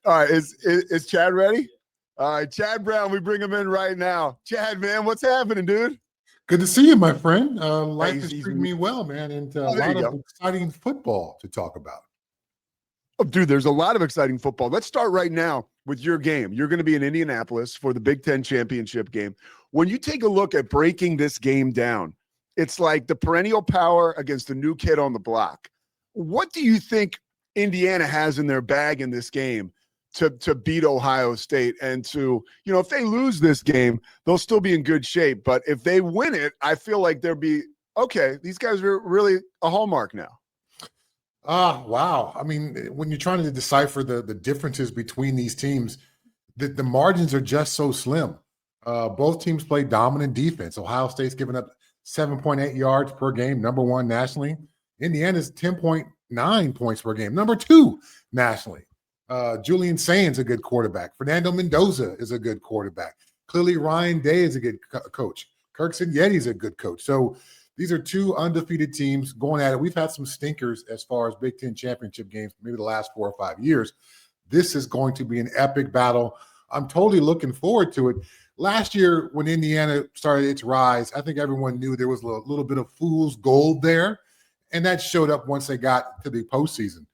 All right, is Chad ready? All right, Chad Brown, we bring him in right now. Chad, man, what's happening, dude? Good to see you, my friend. Life Hey, is treating me well, man, and a there lot you of go. exciting football to talk about. Oh, dude, there's a lot of exciting football. Let's start right now with your game. You're going to be in Indianapolis for the Big Ten championship game. When you take a look at breaking this game down, it's like the perennial power against the new kid on the block. What do you think Indiana has in their bag in this game to beat Ohio State? And to, if they lose this game, they'll still be in good shape. But if they win it, I feel like they'll be, okay, these guys are really a hallmark now. Wow. I mean, when you're trying to decipher the differences between these teams, the margins are just so slim. Both teams play dominant defense. Ohio State's giving up 7.8 yards per game, number one nationally. Indiana's 10.9 points per game, number two nationally. Julian Sainz a good quarterback. Fernando Mendoza is a good quarterback. Clearly, Ryan Day is a good coach. Curt Cignetti is a good coach. So these are two undefeated teams going at it. We've had some stinkers as far as Big Ten championship games, maybe the last 4 or 5 years. This is going to be an epic battle. I'm totally looking forward to it. Last year, when Indiana started its rise, I think everyone knew there was a little bit of fool's gold there, and that showed up once they got to the postseason.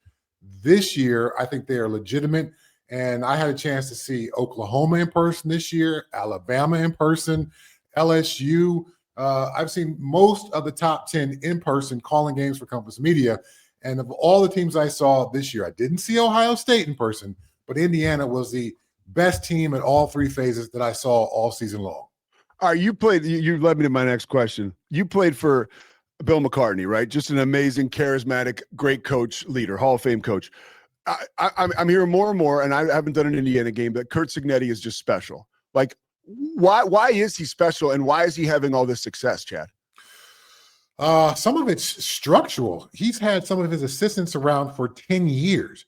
This year, I think they are legitimate, and I had a chance to see Oklahoma in person this year, Alabama in person, LSU. I've seen most of the top 10 in person calling games for Compass Media, and of all the teams I saw this year, I didn't see Ohio State in person, but Indiana was the best team at all three phases that I saw all season long. All right, you led me to my next question. You played for Bill McCartney, right? Just an amazing, charismatic, great coach, leader, Hall of Fame coach. I'm hearing more and more, and I haven't done an Indiana game, but Curt Cignetti is just special. Like, why is he special, and why is he having all this success, Chad? Some of it's structural. He's had some of his assistants around for 10 years.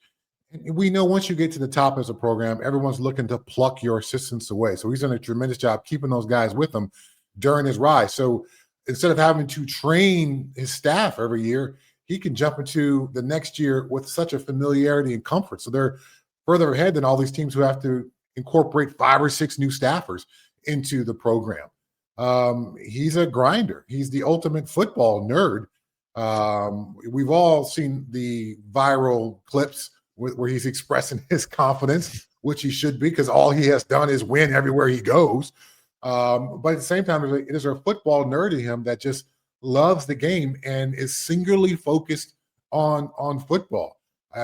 We know once you get to the top as a program, everyone's looking to pluck your assistants away. So he's done a tremendous job keeping those guys with him during his rise. So instead of having to train his staff every year, he can jump into the next year with such a familiarity and comfort. So they're further ahead than all these teams who have to incorporate 5 or 6 new staffers into the program. He's a grinder. He's the ultimate football nerd. We've all seen the viral clips where he's expressing his confidence, which he should be, because all he has done is win everywhere he goes. But at the same time, there's a football nerd in him that just loves the game and is singularly focused on football.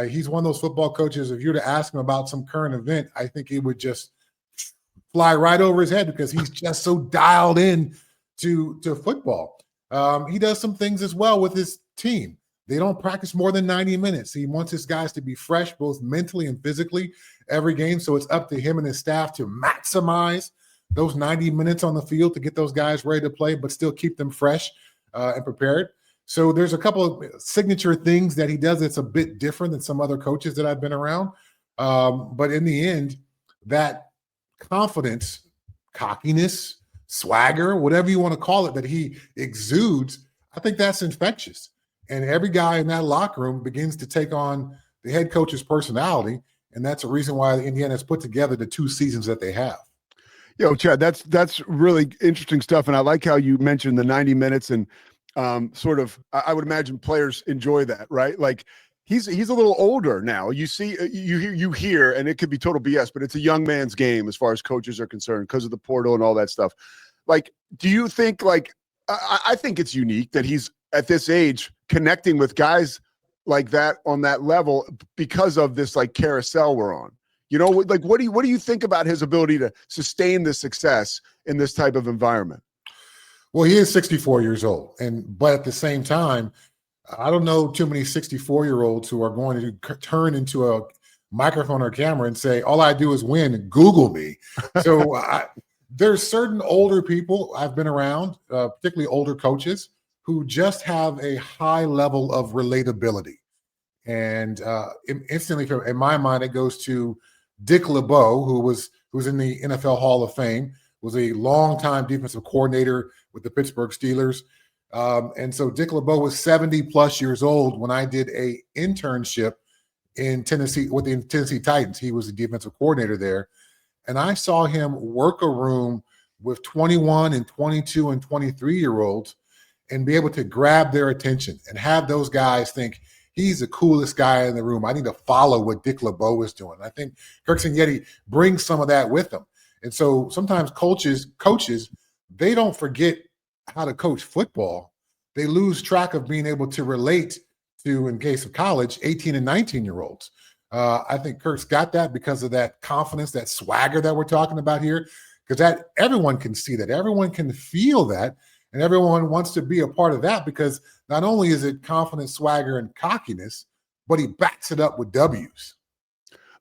He's one of those football coaches, if you were to ask him about some current event, I think it would just fly right over his head because he's just so dialed in to football. He does some things as well with his team. They don't practice more than 90 minutes. He wants his guys to be fresh, both mentally and physically, every game. So it's up to him and his staff to maximize those 90 minutes on the field to get those guys ready to play, but still keep them fresh and prepared. So there's a couple of signature things that he does that's a bit different than some other coaches that I've been around. But in the end, that confidence, cockiness, swagger, whatever you want to call it, that he exudes, I think that's infectious. And every guy in that locker room begins to take on the head coach's personality. And that's a reason why Indiana has put together the 2 seasons that they have. Yo, Chad, that's really interesting stuff. And I like how you mentioned the 90 minutes and sort of, I would imagine players enjoy that, right? Like he's a little older now. You see, you hear, and it could be total BS, but it's a young man's game as far as coaches are concerned because of the portal and all that stuff. Like, do you think I think it's unique that he's at this age connecting with guys like that on that level because of this like carousel we're on, like what do you think about his ability to sustain this success in this type of environment? Well, he is 64 years old. But at the same time, I don't know too many 64-year-olds who are going to turn into a microphone or camera and say, all I do is win and Google me. So there's certain older people I've been around, particularly older coaches, who just have a high level of relatability. And instantly, in my mind, it goes to Dick LeBeau, who's in the NFL Hall of Fame, was a longtime defensive coordinator with the Pittsburgh Steelers. And so Dick LeBeau was 70 plus years old when I did a internship in Tennessee with the Tennessee Titans. He was the defensive coordinator there. And I saw him work a room with 21 and 22 and 23-year-olds and be able to grab their attention and have those guys think he's the coolest guy in the room. I need to follow what Dick LeBeau is doing. I think Curt Cignetti brings some of that with him. And so sometimes coaches, they don't forget how to coach football. They lose track of being able to relate to, in case of college, 18 and 19-year-olds. I think Curt's got that because of that confidence, that swagger that we're talking about here, because that everyone can see that. Everyone can feel that, and everyone wants to be a part of that because not only is it confidence, swagger, and cockiness, but he backs it up with W's.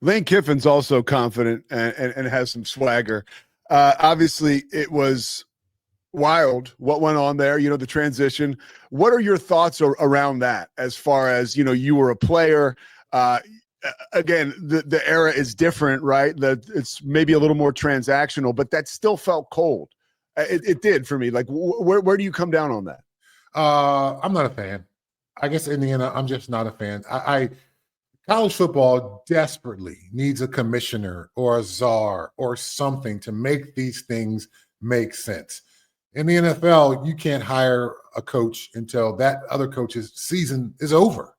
Lane Kiffin's also confident and has some swagger. Obviously, it was wild what went on there, the transition. What are your thoughts around that as far as, you were a player? Again, the era is different, right? It's maybe a little more transactional, but that still felt cold. It did for me. Like, where do you come down on that? I'm not a fan. I guess in the end, I'm just not a fan. College football desperately needs a commissioner or a czar or something to make these things make sense. In the NFL, you can't hire a coach until that other coach's season is over.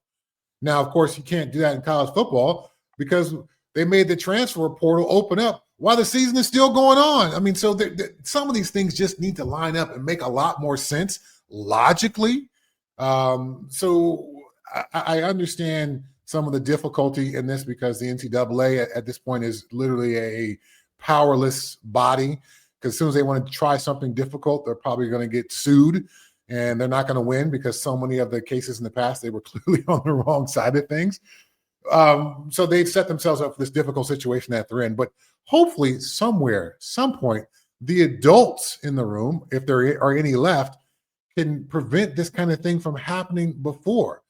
Now, of course, you can't do that in college football because they made the transfer portal open up while the season is still going on. I mean, so some of these things just need to line up and make a lot more sense logically. So I understand some of the difficulty in this because the NCAA at this point is literally a powerless body. Because as soon as they want to try something difficult, they're probably going to get sued, and they're not going to win because so many of the cases in the past, they were clearly on the wrong side of things. So they've set themselves up for this difficult situation that they're in. But hopefully somewhere, some point, the adults in the room, if there are any left, can prevent this kind of thing from happening before.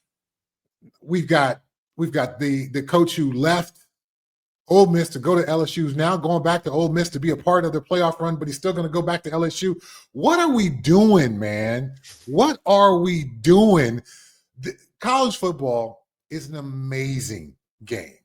We've got the coach who left Ole Miss to go to LSU is now going back to Ole Miss to be a part of the playoff run, but he's still going to go back to LSU. What are we doing, man? What are we doing? College football is an amazing game.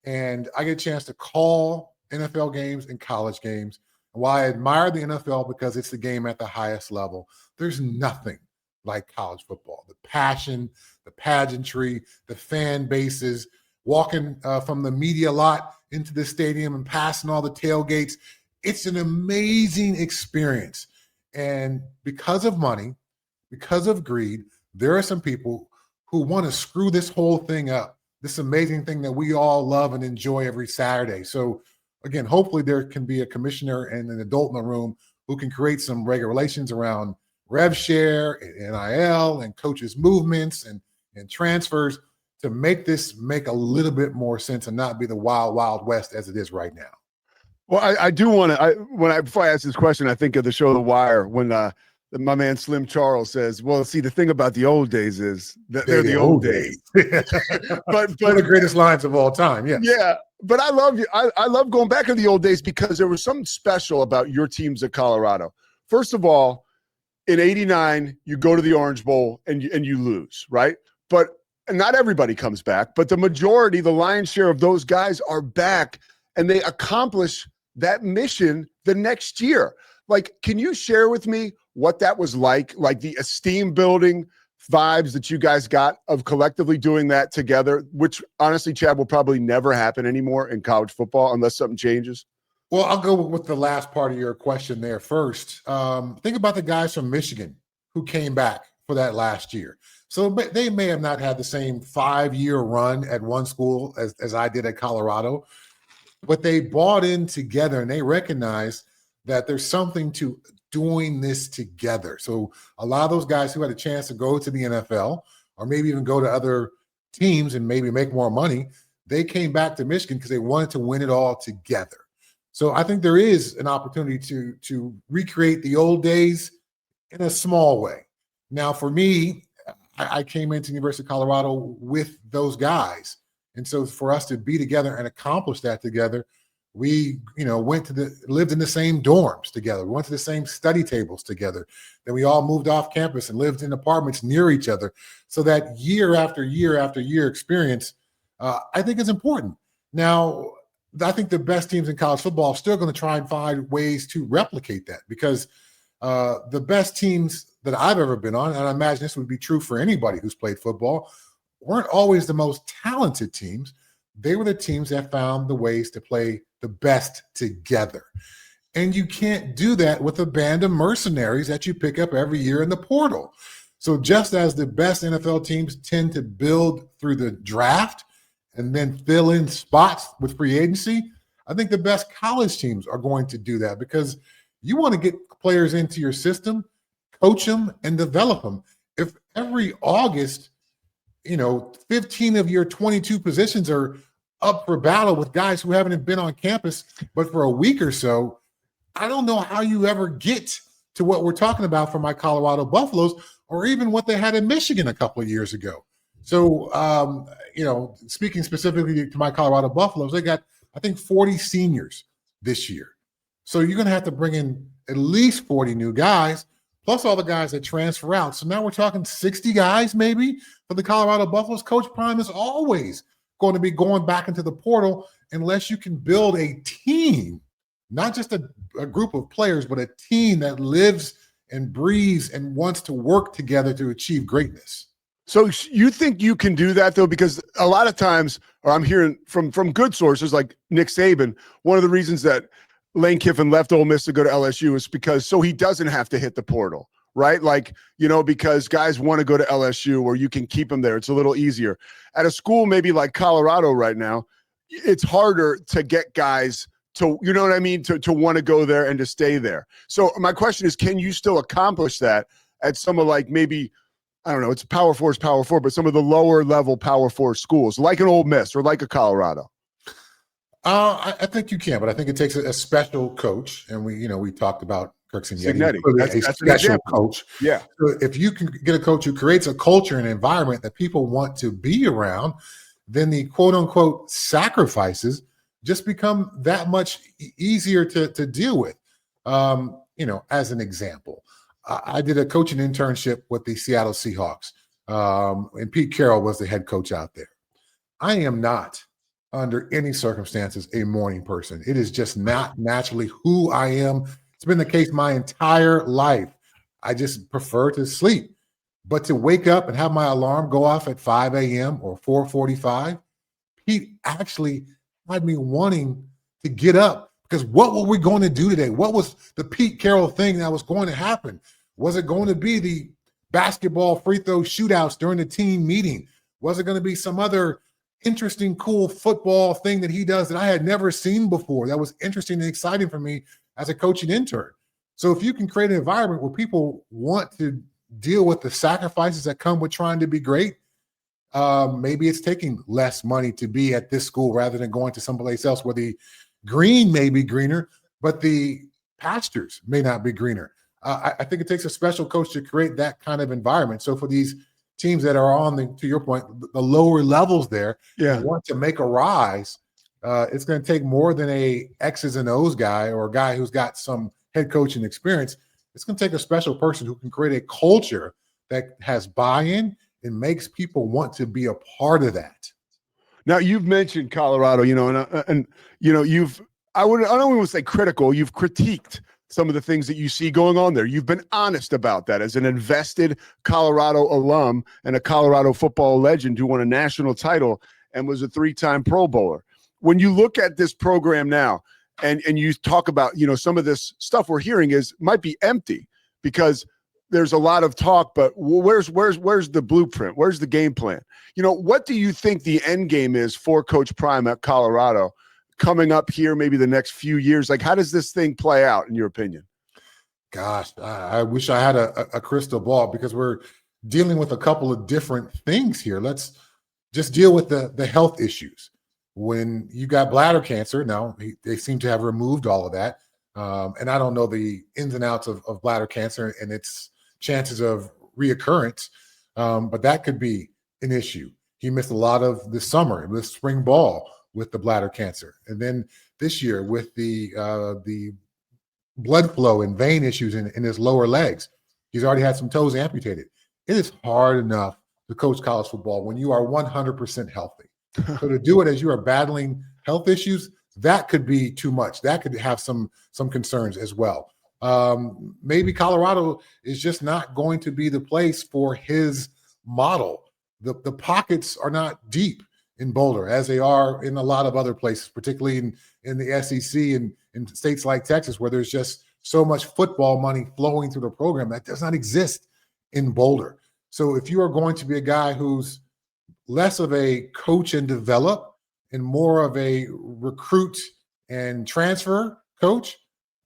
And I get a chance to call NFL games and college games. And while I admire the NFL because it's the game at the highest level, there's nothing like college football. The passion, the pageantry, the fan bases, walking from the media lot into the stadium and passing all the tailgates. It's an amazing experience. And because of money, because of greed, there are some people who want to screw this whole thing up, this amazing thing that we all love and enjoy every Saturday. So again, hopefully there can be a commissioner and an adult in the room who can create some regulations around rev share and NIL and coaches' movements and transfers to make this make a little bit more sense and not be the wild, wild west as it is right now. Well, I do want to, before I ask this question, I think of the show The Wire when my man Slim Charles says, well, see, the thing about the old days is that they're the old days. but one of the greatest lines of all time. Yes. Yeah. But I love you. I love going back to the old days because there was something special about your teams at Colorado. First of all, in '89, you go to the Orange Bowl and you lose, right? But not everybody comes back, but the majority, the lion's share of those guys are back and they accomplish that mission the next year. Like, can you share with me what that was like the esteem building vibes that you guys got of collectively doing that together, which honestly, Chad, will probably never happen anymore in college football unless something changes? Well, I'll go with the last part of your question there first. Think about the guys from Michigan who came back for that last year. So they may have not had the same 5-year run at one school as I did at Colorado, but they bought in together and they recognized that there's something to doing this together. So a lot of those guys who had a chance to go to the NFL or maybe even go to other teams and maybe make more money, they came back to Michigan because they wanted to win it all together. So I think there is an opportunity to recreate the old days in a small way. Now, for me, I came into the University of Colorado with those guys. And so for us to be together and accomplish that together, we, lived in the same dorms together. We went to the same study tables together. Then we all moved off campus and lived in apartments near each other. So that year after year after year experience I think it's important. Now, I think the best teams in college football are still going to try and find ways to replicate that, because the best teams that I've ever been on, and I imagine this would be true for anybody who's played football, weren't always the most talented teams. They were the teams that found the ways to play the best together. And you can't do that with a band of mercenaries that you pick up every year in the portal. So just as the best NFL teams tend to build through the draft and then fill in spots with free agency, I think the best college teams are going to do that, because you want to get players into your system, coach them, and develop them. If every August, 15 of your 22 positions are up for battle with guys who haven't been on campus but for a week or so, I don't know how you ever get to what we're talking about for my Colorado Buffaloes, or even what they had in Michigan a couple of years ago. So, speaking specifically to my Colorado Buffaloes, they got, I think, 40 seniors this year. So you're going to have to bring in at least 40 new guys, plus all the guys that transfer out. So now we're talking 60 guys maybe for the Colorado Buffaloes. Coach Prime is always going to be going back into the portal unless you can build a team, not just a group of players, but a team that lives and breathes and wants to work together to achieve greatness. So you think you can do that, though? Because a lot of times, or I'm hearing from good sources like Nick Saban, one of the reasons that Lane Kiffin left Ole Miss to go to LSU is because so he doesn't have to hit the portal, right? Like, because guys want to go to LSU where you can keep them there. It's a little easier. At a school maybe like Colorado right now, it's harder to get guys to, to want to go there and to stay there. So my question is, can you still accomplish that at some of, like, maybe, I don't know, it's Power 4 is Power 4, but some of the lower level Power 4 schools, like an Ole Miss or like a Colorado? I think you can, but I think it takes a special coach. And we talked about Curt Cignetti. That's a special coach. Yeah. So if you can get a coach who creates a culture and environment that people want to be around, then the quote unquote sacrifices just become that much easier to deal with. As an example, I did a coaching internship with the Seattle Seahawks, and Pete Carroll was the head coach out there. I am not, under any circumstances, a morning person. It is just not naturally who I am. It's been the case my entire life. I just prefer to sleep. But to wake up and have my alarm go off at 5 a.m. or 4:45, Pete actually had me wanting to get up, because what were we going to do today? What was the Pete Carroll thing that was going to happen? Was it going to be the basketball free throw shootouts during the team meeting? Was it going to be some other interesting, cool football thing that he does that I had never seen before that was interesting and exciting for me as a coaching intern? So if you can create an environment where people want to deal with the sacrifices that come with trying to be great, maybe it's taking less money to be at this school rather than going to someplace else where the green may be greener, but the pastures may not be greener. I think it takes a special coach to create that kind of environment. So for these teams that are on to your point, the lower levels there, want to make a rise, it's going to take more than a X's and O's guy or a guy who's got some head coaching experience. It's going to take a special person who can create a culture that has buy-in and makes people want to be a part of that. Now, you've mentioned Colorado, and I don't want to say critical, you've critiqued some of the things that you see going on there. You've been honest about that as an invested Colorado alum and a Colorado football legend who won a national title and was a 3-time Pro Bowler. When you look at this program now and you talk about, some of this stuff we're hearing might be empty because there's a lot of talk, but where's the blueprint? Where's the game plan? What do you think the end game is for Coach Prime at Colorado coming up here, maybe the next few years? Like, how does this thing play out in your opinion? Gosh, I wish I had a crystal ball, because we're dealing with a couple of different things here. Let's just deal with the health issues. When you got bladder cancer, now they seem to have removed all of that. And I don't know the ins and outs of bladder cancer and its chances of reoccurrence, but that could be an issue. He missed a lot of the summer, with spring ball, with the bladder cancer. And then this year with the blood flow and vein issues in his lower legs. He's already had some toes amputated. It is hard enough to coach college football when you are 100% healthy. So to do it as you are battling health issues, that could be too much. That could have some concerns as well. Maybe Colorado is just not going to be the place for his model. The pockets are not deep in Boulder as they are in a lot of other places, particularly in the SEC and in states like Texas, where there's just so much football money flowing through the program that does not exist in Boulder. So if you are going to be a guy who's less of a coach and develop and more of a recruit and transfer coach,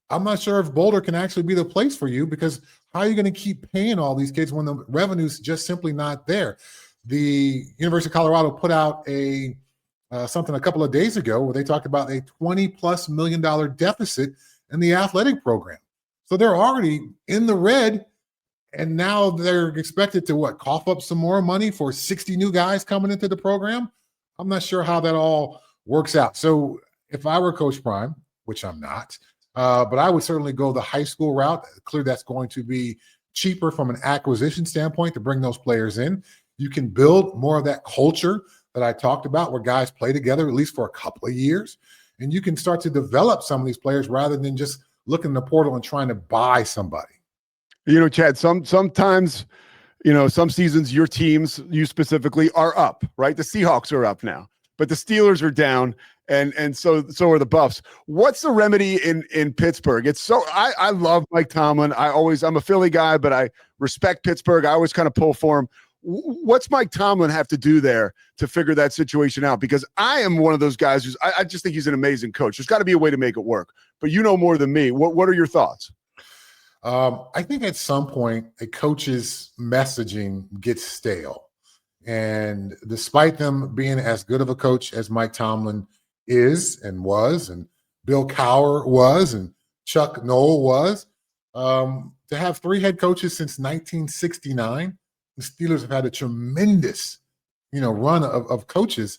I'm not sure if Boulder can actually be the place for you, because how are you going to keep paying all these kids when the revenue's just simply not there? The University of Colorado put out something a couple of days ago where they talked about a $20+ million deficit in the athletic program. So they're already in the red, and now they're expected to cough up some more money for 60 new guys coming into the program. I'm not sure how that all works out. So if I were Coach Prime, which I'm not, but I would certainly go the high school route. Clearly, that's going to be cheaper from an acquisition standpoint to bring those players in. You can build more of that culture that I talked about where guys play together at least for a couple of years. And you can start to develop some of these players rather than just looking in the portal and trying to buy somebody. Chad, sometimes, some seasons your teams, you specifically, are up, right? The Seahawks are up now, but the Steelers are down, and so are the Buffs. What's the remedy in Pittsburgh? I love Mike Tomlin. I'm a Philly guy, but I respect Pittsburgh. I always kind of pull for him. What's Mike Tomlin have to do there to figure that situation out? Because I am one of those guys I just think he's an amazing coach. There's got to be a way to make it work, but you know more than me. What are your thoughts? I think at some point a coach's messaging gets stale. And despite them being as good of a coach as Mike Tomlin is and was, and Bill Cowher was, and Chuck Noll was, to have 3 head coaches since 1969, the Steelers have had a tremendous, run of coaches,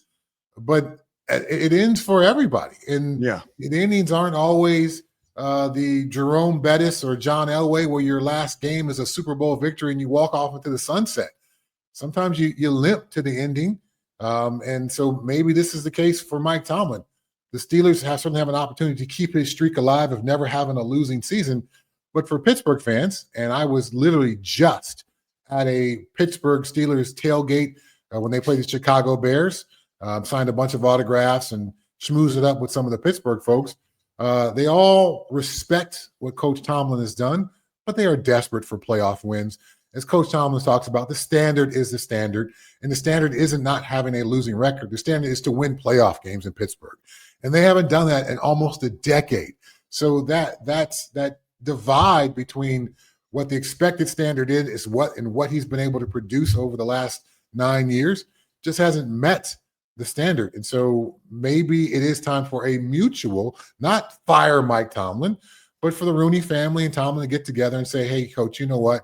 but it ends for everybody. And the endings aren't always the Jerome Bettis or John Elway, where your last game is a Super Bowl victory and you walk off into the sunset. Sometimes you limp to the ending. And so maybe this is the case for Mike Tomlin. The Steelers certainly have an opportunity to keep his streak alive of never having a losing season. But for Pittsburgh fans, and I was literally just at a Pittsburgh Steelers tailgate when they played the Chicago Bears, signed a bunch of autographs and schmoozed it up with some of the Pittsburgh folks. They all respect what Coach Tomlin has done, but they are desperate for playoff wins. As Coach Tomlin talks about, the standard is the standard, and the standard isn't not having a losing record. The standard is to win playoff games in Pittsburgh, and they haven't done that in almost a decade. So that divide between what the expected standard is what he's been able to produce over the last 9 years just hasn't met the standard. And so maybe it is time for a mutual, not fire Mike Tomlin, but for the Rooney family and Tomlin to get together and say, hey, coach, you know what?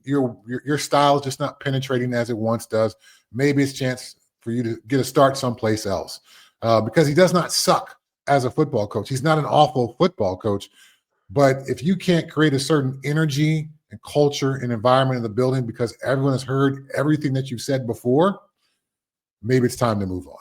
Your style is just not penetrating as it once does. Maybe it's a chance for you to get a start someplace else, because he does not suck as a football coach. He's not an awful football coach, but if you can't create a certain energy and culture and environment in the building because everyone has heard everything that you've said before, maybe it's time to move on.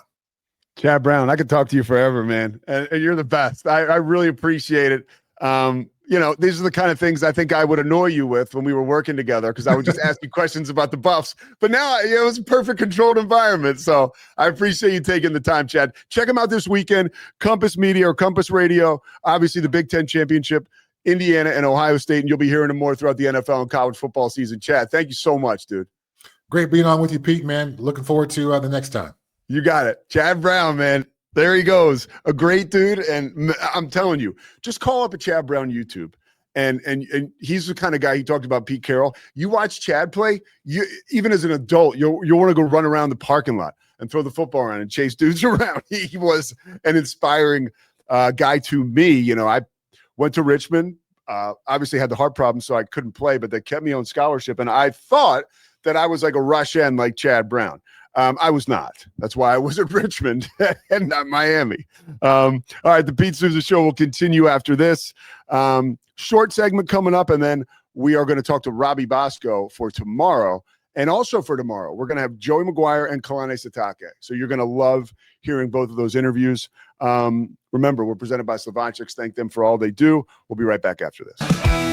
Chad Brown, I could talk to you forever, man. And you're the best. I really appreciate it. These are the kind of things I think I would annoy you with when we were working together, because I would just ask you questions about the Buffs. But now it was a perfect controlled environment. So I appreciate you taking the time, Chad. Check them out this weekend. Compass Media or Compass Radio, obviously the Big Ten Championship, Indiana and Ohio State. And you'll be hearing them more throughout the NFL and college football season. Chad, thank you so much, dude. Great being on with you, Pete, man. Looking forward to the next time. You got it. Chad Brown, man. There he goes. A great dude. And I'm telling you, just call up a Chad Brown YouTube. And he's the kind of guy, he talked about Pete Carroll. You watch Chad play, even as an adult, you'll want to go run around the parking lot and throw the football around and chase dudes around. He was an inspiring guy to me. I went to Richmond, obviously had the heart problem, so I couldn't play, but they kept me on scholarship. And I thought that I was like a rush end like Chad Brown. I was not. That's why I was at Richmond and not Miami. All right, the Pete Souza Show will continue after this. Short segment coming up, and then we are going to talk to Robbie Bosco for tomorrow And also for tomorrow, we're going to have Joey McGuire and Kalani Sitake. So you're going to love hearing both of those interviews. Remember, we're presented by Slavonchik's. Thank them for all they do. We'll be right back after this.